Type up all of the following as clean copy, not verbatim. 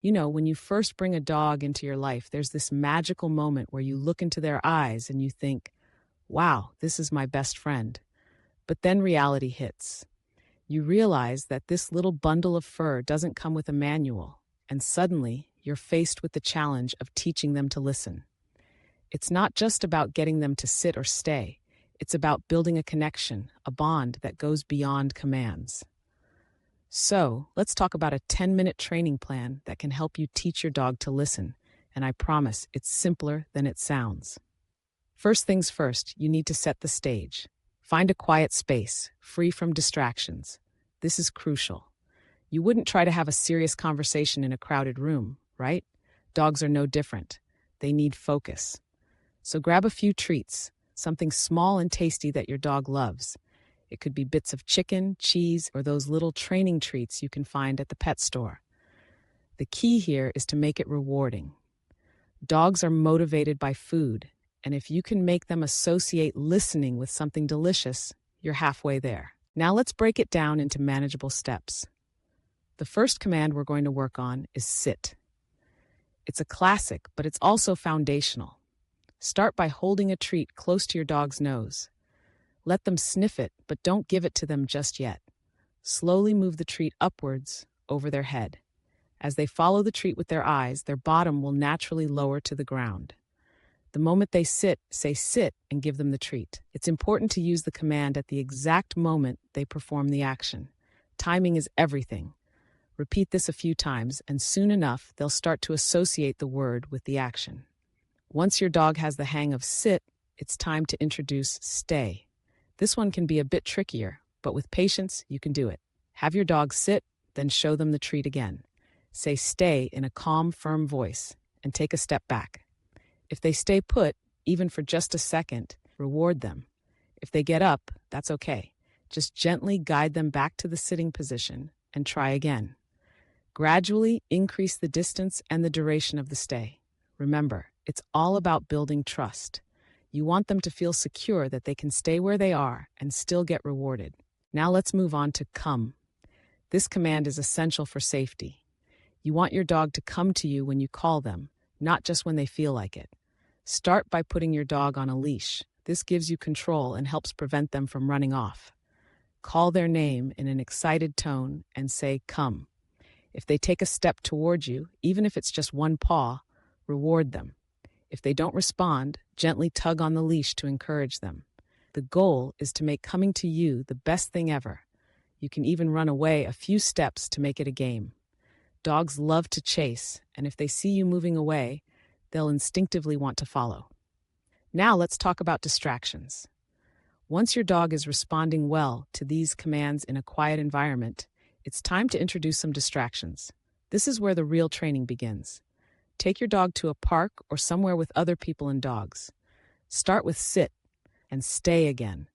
You know, when you first bring a dog into your life, there's this magical moment where you look into their eyes and you think, wow, this is my best friend. But then reality hits. You realize that this little bundle of fur doesn't come with a manual, and suddenly you're faced with the challenge of teaching them to listen. It's not just about getting them to sit or stay, it's about building a connection, a bond that goes beyond commands. So, let's talk about a 10-minute training plan that can help you teach your dog to listen, and I promise it's simpler than it sounds. First things first, you need to set the stage. Find a quiet space, free from distractions. This is crucial. You wouldn't try to have a serious conversation in a crowded room, right? Dogs are no different. They need focus. So grab a few treats, something small and tasty that your dog loves. It could be bits of chicken, cheese, or those little training treats you can find at the pet store. The key here is to make it rewarding. Dogs are motivated by food, and if you can make them associate listening with something delicious, you're halfway there. Now let's break it down into manageable steps. The first command we're going to work on is sit. It's a classic, but it's also foundational. Start by holding a treat close to your dog's nose. Let them sniff it, but don't give it to them just yet. Slowly move the treat upwards over their head. As they follow the treat with their eyes, their bottom will naturally lower to the ground. The moment they sit, say sit and give them the treat. It's important to use the command at the exact moment they perform the action. Timing is everything. Repeat this a few times, and soon enough, they'll start to associate the word with the action. Once your dog has the hang of sit, it's time to introduce stay. This one can be a bit trickier, but with patience, you can do it. Have your dog sit, then show them the treat again. Say stay in a calm, firm voice, and take a step back. If they stay put, even for just a second, reward them. If they get up, that's okay. Just gently guide them back to the sitting position and try again. Gradually increase the distance and the duration of the stay. Remember, it's all about building trust. You want them to feel secure that they can stay where they are and still get rewarded. Now let's move on to come. This command is essential for safety. You want your dog to come to you when you call them, not just when they feel like it. Start by putting your dog on a leash. This gives you control and helps prevent them from running off. Call their name in an excited tone and say, come. If they take a step toward you, even if it's just one paw, reward them. If they don't respond, gently tug on the leash to encourage them. The goal is to make coming to you the best thing ever. You can even run away a few steps to make it a game. Dogs love to chase, and if they see you moving away, they'll instinctively want to follow. Now let's talk about distractions. Once your dog is responding well to these commands in a quiet environment, it's time to introduce some distractions. This is where the real training begins. Take your dog to a park or somewhere with other people and dogs. Start with sit and stay again.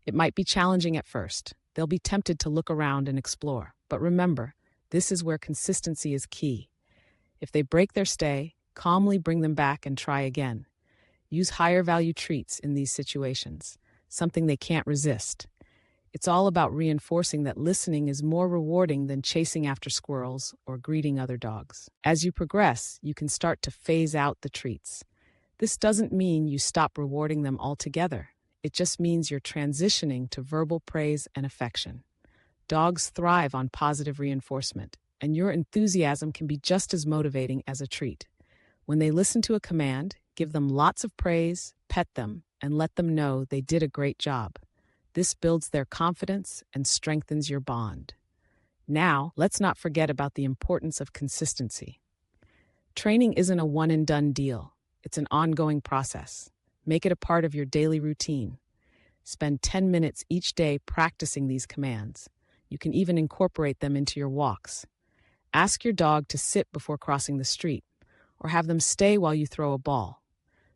It might be challenging at first. They'll be tempted to look around and explore. But remember, this is where consistency is key. If they break their stay, calmly bring them back and try again. Use higher value treats in these situations, something they can't resist. It's all about reinforcing that listening is more rewarding than chasing after squirrels or greeting other dogs. As you progress, you can start to phase out the treats. This doesn't mean you stop rewarding them altogether. It just means you're transitioning to verbal praise and affection. Dogs thrive on positive reinforcement, and your enthusiasm can be just as motivating as a treat. When they listen to a command, give them lots of praise, pet them, and let them know they did a great job. This builds their confidence and strengthens your bond. Now, let's not forget about the importance of consistency. Training isn't a one-and-done deal. It's an ongoing process. Make it a part of your daily routine. Spend 10 minutes each day practicing these commands. You can even incorporate them into your walks. Ask your dog to sit before crossing the street, or have them stay while you throw a ball.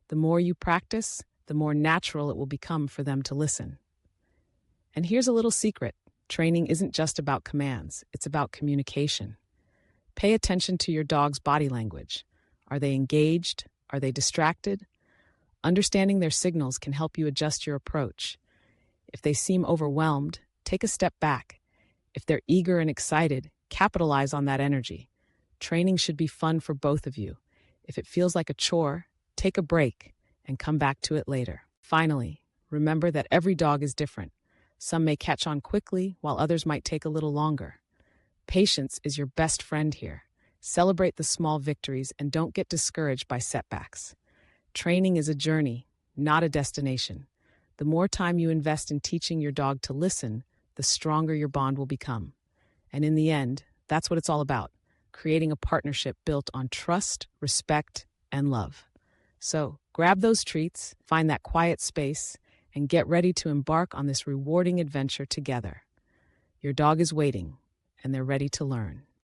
The more you practice, the more natural it will become for them to listen. And here's a little secret. Training isn't just about commands, it's about communication. Pay attention to your dog's body language. Are they engaged? Are they distracted? Understanding their signals can help you adjust your approach. If they seem overwhelmed, take a step back. If they're eager and excited, capitalize on that energy. Training should be fun for both of you. If it feels like a chore, take a break and come back to it later. Finally, remember that every dog is different. Some may catch on quickly, while others might take a little longer. Patience is your best friend here. Celebrate the small victories and don't get discouraged by setbacks. Training is a journey, not a destination. The more time you invest in teaching your dog to listen, the stronger your bond will become. And in the end, that's what it's all about, creating a partnership built on trust, respect, and love. So, grab those treats, find that quiet space, and get ready to embark on this rewarding adventure together. Your dog is waiting, and they're ready to learn.